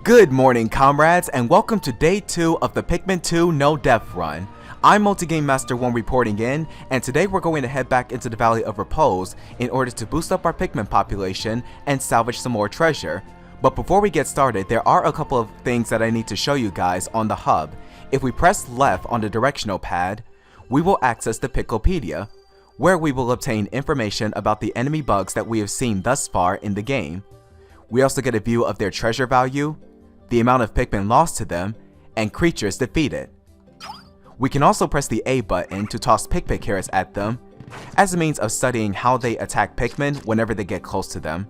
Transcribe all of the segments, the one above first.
Good morning, comrades, and welcome to day 2 of the Pikmin 2 No Death Run. I'm Multigame Master 1 reporting in, and today we're going to head back into the Valley of Repose in order to boost up our Pikmin population and salvage some more treasure. But before we get started, there are a couple of things that I need to show you guys on the hub. If we press left on the directional pad, we will access the Piklopedia, where we will obtain information about the enemy bugs that we have seen thus far in the game. We also get a view of their treasure value, the amount of Pikmin lost to them, and creatures defeated. We can also press the A button to toss Pikmin carrots at them, as a means of studying how they attack Pikmin whenever they get close to them.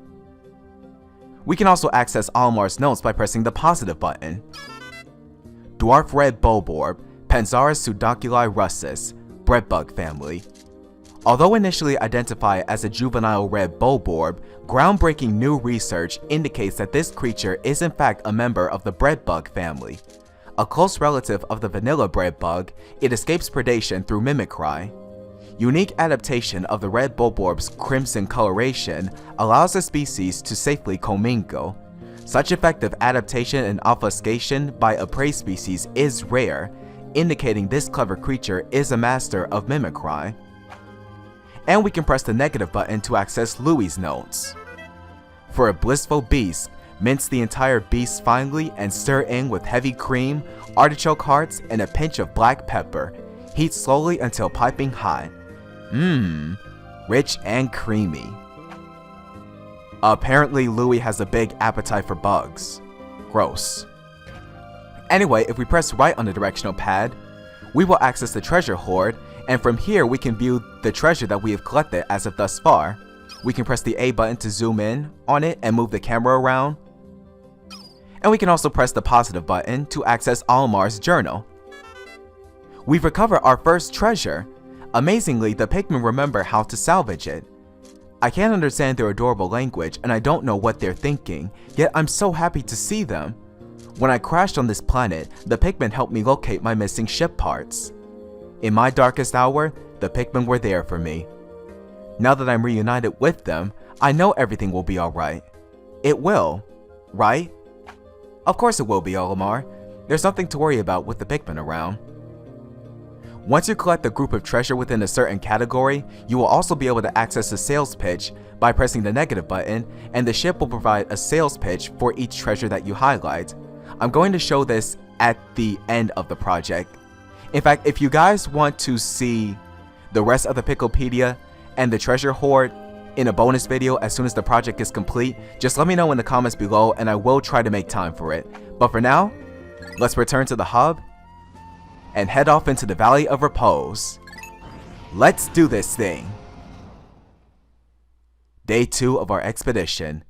We can also access Olimar's notes by pressing the positive button. Dwarf Red Bulborb, Panzarus pseudoculi russus, breadbug family. Although initially identified as a juvenile red bulborb, groundbreaking new research indicates that this creature is in fact a member of the breadbug family. A close relative of the vanilla breadbug, it escapes predation through mimicry. Unique adaptation of the red bulborb's crimson coloration allows the species to safely commingle. Such effective adaptation and obfuscation by a prey species is rare, indicating this clever creature is a master of mimicry. And we can press the negative button to access Louie's notes. For a blissful beast, mince the entire beast finely and stir in with heavy cream, artichoke hearts, and a pinch of black pepper. Heat slowly until piping hot. Rich and creamy. Apparently Louie has a big appetite for bugs. Gross. Anyway, if we press right on the directional pad, we will access the treasure hoard, and from here we can view the treasure that we have collected as of thus far. We can press the A button to zoom in on it and move the camera around. And we can also press the positive button to access Olimar's journal. We've recovered our first treasure. Amazingly, the Pikmin remember how to salvage it. I can't understand their adorable language and I don't know what they're thinking, yet I'm so happy to see them. When I crashed on this planet, the Pikmin helped me locate my missing ship parts. In my darkest hour, the Pikmin were there for me. Now that I'm reunited with them, I know everything will be alright. It will, right? Of course it will be, Olimar. There's nothing to worry about with the Pikmin around. Once you collect a group of treasure within a certain category, you will also be able to access a sales pitch by pressing the negative button, and the ship will provide a sales pitch for each treasure that you highlight. I'm going to show this at the end of the project. In fact, if you guys want to see the rest of the Piklopedia and the treasure hoard in a bonus video as soon as the project is complete, just let me know in the comments below and I will try to make time for it. But for now, let's return to the hub and head off into the Valley of Repose. Let's do this thing. Day 2 of our expedition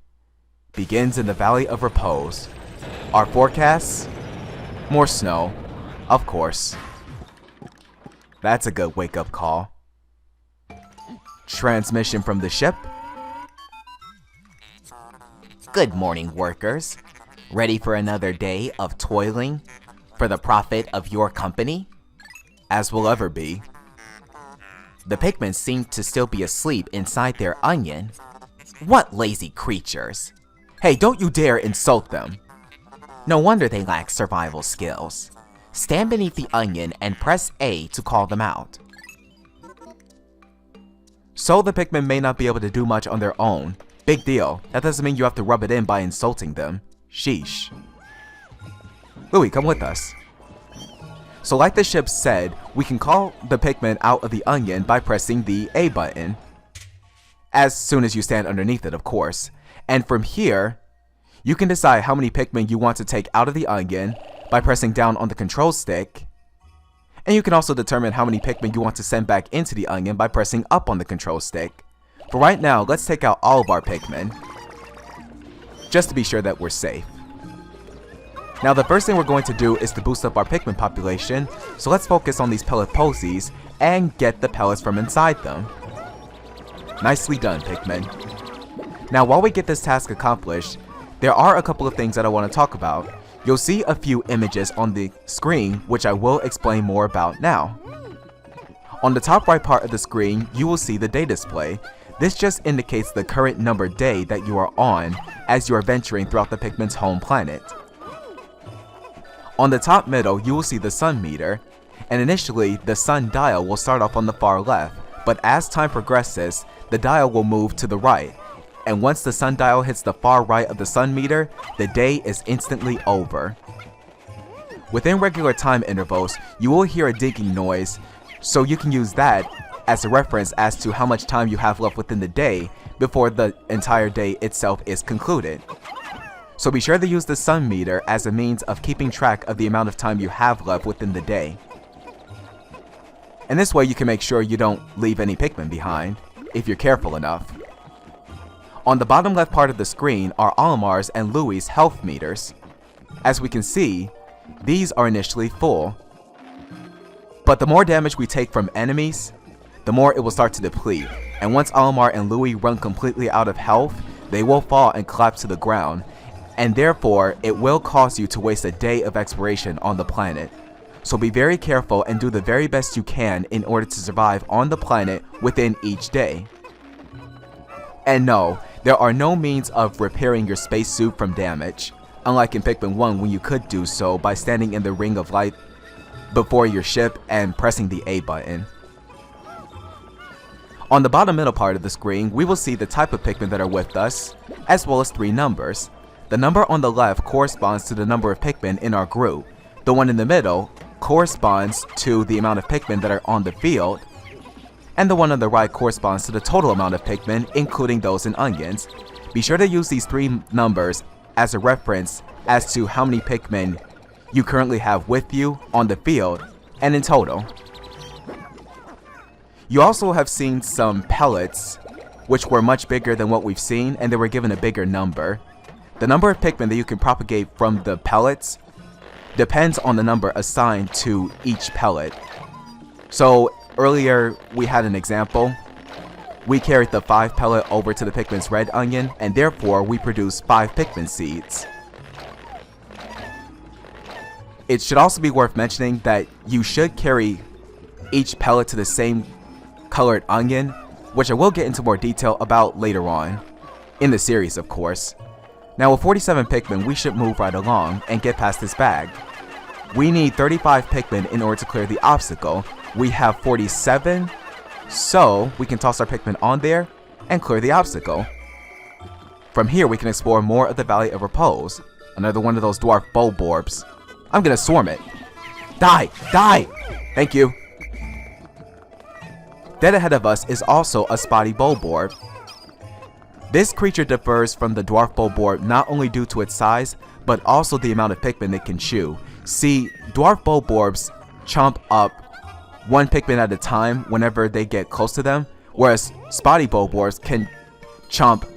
begins in the Valley of Repose. Our forecasts? More snow, of course. That's a good wake-up call. Transmission from the ship. Good morning, workers. Ready for another day of toiling for the profit of your company? As will ever be. The Pikmin seem to still be asleep inside their onion. What lazy creatures! Hey, don't you dare insult them. No wonder they lack survival skills. Stand beneath the onion and press A to call them out. So the Pikmin may not be able to do much on their own. Big deal. That doesn't mean you have to rub it in by insulting them. Sheesh. Louie, come with us. So like the ship said, we can call the Pikmin out of the onion by pressing the A button. As soon as you stand underneath it, of course. And from here, you can decide how many Pikmin you want to take out of the onion by pressing down on the control stick. And you can also determine how many Pikmin you want to send back into the onion by pressing up on the control stick. For right now, let's take out all of our Pikmin, just to be sure that we're safe. Now the first thing we're going to do is to boost up our Pikmin population, so let's focus on these pellet posies and get the pellets from inside them. Nicely done, Pikmin. Now while we get this task accomplished, there are a couple of things that I want to talk about. You'll see a few images on the screen, which I will explain more about now. On the top right part of the screen, you will see the day display. This just indicates the current numbered day that you are on as you are venturing throughout the Pikmin's home planet. On the top middle, you will see the sun meter, and initially the sun dial will start off on the far left, but as time progresses, the dial will move to the right, and once the sun dial hits the far right of the sun meter, the day is instantly over. Within regular time intervals, you will hear a digging noise, so you can use that as a reference as to how much time you have left within the day before the entire day itself is concluded. So be sure to use the sun meter as a means of keeping track of the amount of time you have left within the day. And this way you can make sure you don't leave any Pikmin behind, if you're careful enough. On the bottom left part of the screen are Olimar's and Louie's health meters. As we can see, these are initially full. But the more damage we take from enemies, the more it will start to deplete, and once Olimar and Louie run completely out of health, they will fall and collapse to the ground, and therefore it will cause you to waste a day of exploration on the planet. So be very careful and do the very best you can in order to survive on the planet within each day. And no, there are no means of repairing your spacesuit from damage, unlike in Pikmin 1 when you could do so by standing in the ring of light before your ship and pressing the A button. On the bottom middle part of the screen, we will see the type of Pikmin that are with us, as well as 3 numbers. The number on the left corresponds to the number of Pikmin in our group. The one in the middle corresponds to the amount of Pikmin that are on the field, and the one on the right corresponds to the total amount of Pikmin, including those in onions. Be sure to use these 3 numbers as a reference as to how many Pikmin you currently have with you on the field and in total. You also have seen some pellets, which were much bigger than what we've seen, and they were given a bigger number. The number of Pikmin that you can propagate from the pellets depends on the number assigned to each pellet. So earlier we had an example. We carried the 5 pellet over to the Pikmin's red onion, and therefore we produced 5 Pikmin seeds. It should also be worth mentioning that you should carry each pellet to the same colored onion, which I will get into more detail about later on, in the series of course. Now with 47 Pikmin, we should move right along and get past this bag. We need 35 Pikmin in order to clear the obstacle. We have 47, so we can toss our Pikmin on there and clear the obstacle. From here we can explore more of the Valley of Repose, another one of those dwarf bulborbs. I'm gonna swarm it. Die! Die! Thank you. Dead ahead of us is also a spotty bulborb. This creature differs from the dwarf bulborb not only due to its size, but also the amount of Pikmin it can chew. See, dwarf bulborbs chomp up one Pikmin at a time whenever they get close to them, whereas spotty bulborbs can chomp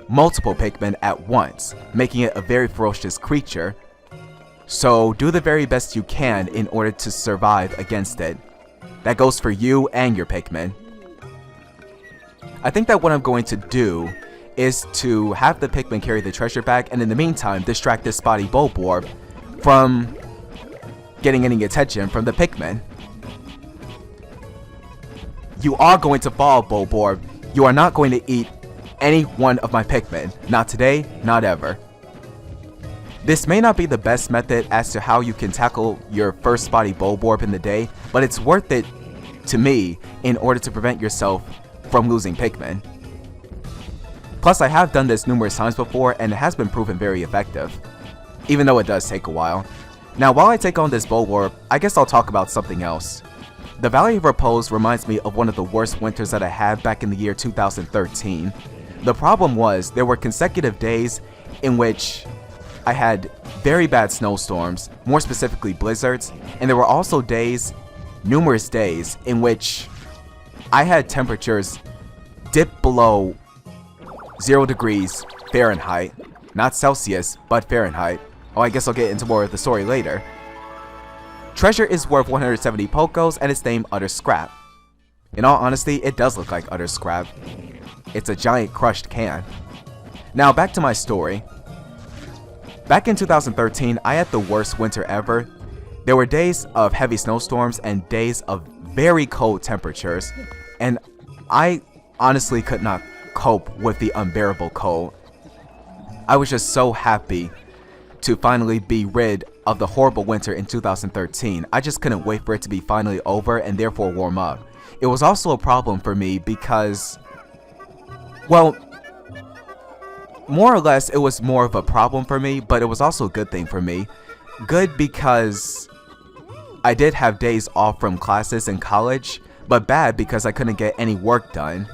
multiple Pikmin at once, making it a very ferocious creature. So do the very best you can in order to survive against it. That goes for you and your Pikmin. I think that what I'm going to do is to have the Pikmin carry the treasure bag, and in the meantime distract this spotty bulborb from getting any attention from the Pikmin. You are going to fall, bulborb. You are not going to eat any one of my Pikmin. Not today, not ever. This may not be the best method as to how you can tackle your first spotty bulborb in the day, but it's worth it to me in order to prevent yourself from losing Pikmin. Plus I have done this numerous times before and it has been proven very effective, even though it does take a while. Now while I take on this bulborb, I guess I'll talk about something else. The Valley of Repose reminds me of one of the worst winters that I had back in the year 2013. The problem was there were consecutive days in which I had very bad snowstorms, more specifically blizzards, and there were also days, numerous days, in which I had temperatures dip below 0 degrees Fahrenheit, not Celsius, but Fahrenheit. Oh, I guess I'll get into more of the story later. Treasure is worth 170 Pokos and it's named Utter Scrap. In all honesty, it does look like Utter Scrap. It's a giant crushed can. Now back to my story. Back in 2013, I had the worst winter ever. There were days of heavy snowstorms and days of very cold temperatures, and I honestly could not cope with the unbearable cold. I was just so happy to finally be rid of the horrible winter in 2013. I just couldn't wait for it to be finally over and therefore warm up. It was also a problem for me because, well, more or less it was more of a problem for me, but it was also a good thing for me. Good because I did have days off from classes in college, but bad because I couldn't get any work done.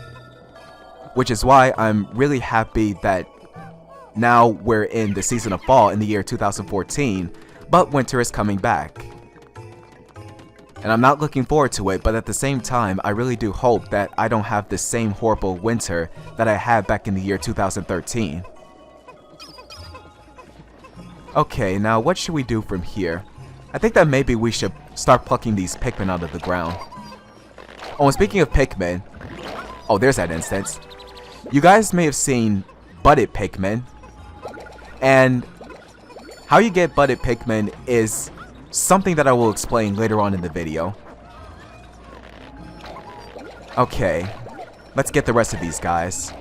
Which is why I'm really happy that now we're in the season of fall in the year 2014, but winter is coming back. And I'm not looking forward to it, but at the same time, I really do hope that I don't have the same horrible winter that I had back in the year 2013. Okay, now what should we do from here? I think that maybe we should start plucking these Pikmin out of the ground. Oh, and speaking of Pikmin, oh, there's that instance. You guys may have seen budded Pikmin, and how you get budded Pikmin is something that I will explain later on in the video. Okay, let's get the rest of these guys.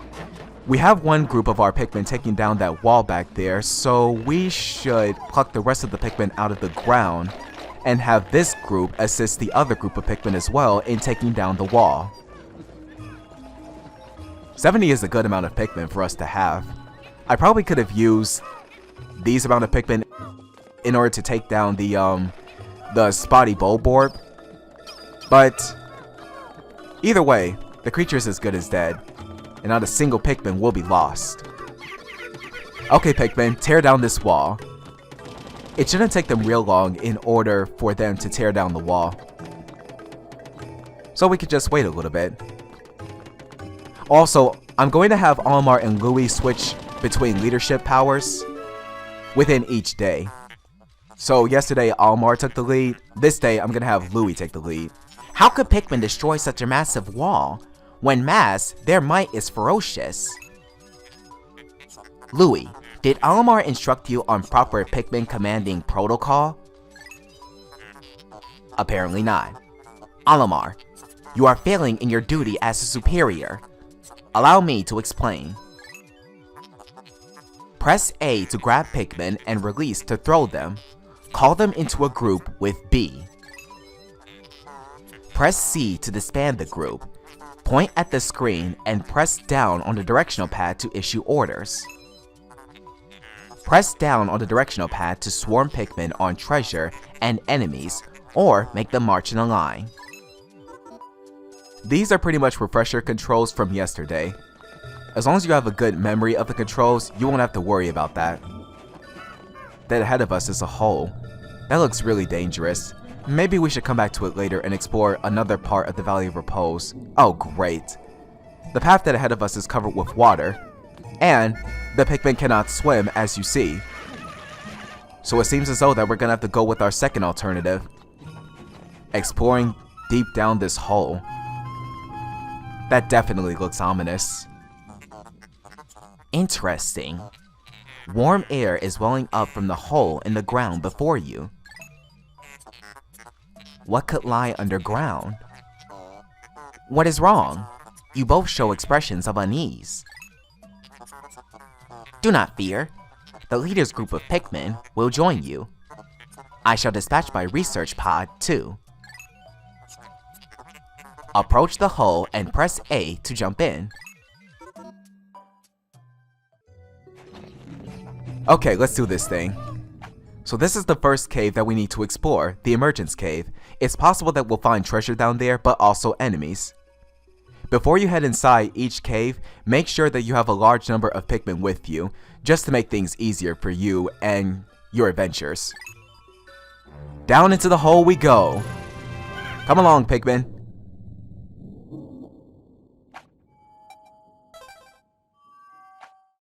We have one group of our Pikmin taking down that wall back there, so we should pluck the rest of the Pikmin out of the ground and have this group assist the other group of Pikmin as well in taking down the wall. 70 is a good amount of Pikmin for us to have. I probably could have used these amount of Pikmin in order to take down the spotty bulborb, but either way, the creature is as good as dead, and not a single Pikmin will be lost. Okay, Pikmin, tear down this wall. It shouldn't take them real long in order for them to tear down the wall, so we could just wait a little bit. Also, I'm going to have Olimar and Louie switch between leadership powers within each day. So yesterday Olimar took the lead, this day I'm gonna have Louie take the lead. How could Pikmin destroy such a massive wall? When mass, their might is ferocious. Louie, did Olimar instruct you on proper Pikmin commanding protocol? Apparently not. Olimar, you are failing in your duty as a superior. Allow me to explain. Press A to grab Pikmin and release to throw them. Call them into a group with B. Press C to disband the group. Point at the screen and press down on the directional pad to issue orders. Press down on the directional pad to swarm Pikmin on treasure and enemies, or make them march in a line. These are pretty much refresher controls from yesterday. As long as you have a good memory of the controls, you won't have to worry about that. That ahead of us is a hole. That looks really dangerous. Maybe we should come back to it later and explore another part of the Valley of Repose. Oh great. The path that ahead of us is covered with water, and the Pikmin cannot swim, as you see. So it seems as though that we're gonna have to go with our second alternative. Exploring deep down this hole. That definitely looks ominous. Interesting. Warm air is welling up from the hole in the ground before you. What could lie underground? What is wrong? You both show expressions of unease. Do not fear. The leader's group of Pikmin will join you. I shall dispatch my research pod too. Approach the hole and press A to jump in. Okay, let's do this thing. So this is the first cave that we need to explore, the Emergence Cave. It's possible that we'll find treasure down there, but also enemies. Before you head inside each cave, make sure that you have a large number of Pikmin with you, just to make things easier for you and your adventures. Down into the hole we go. Come along, Pikmin.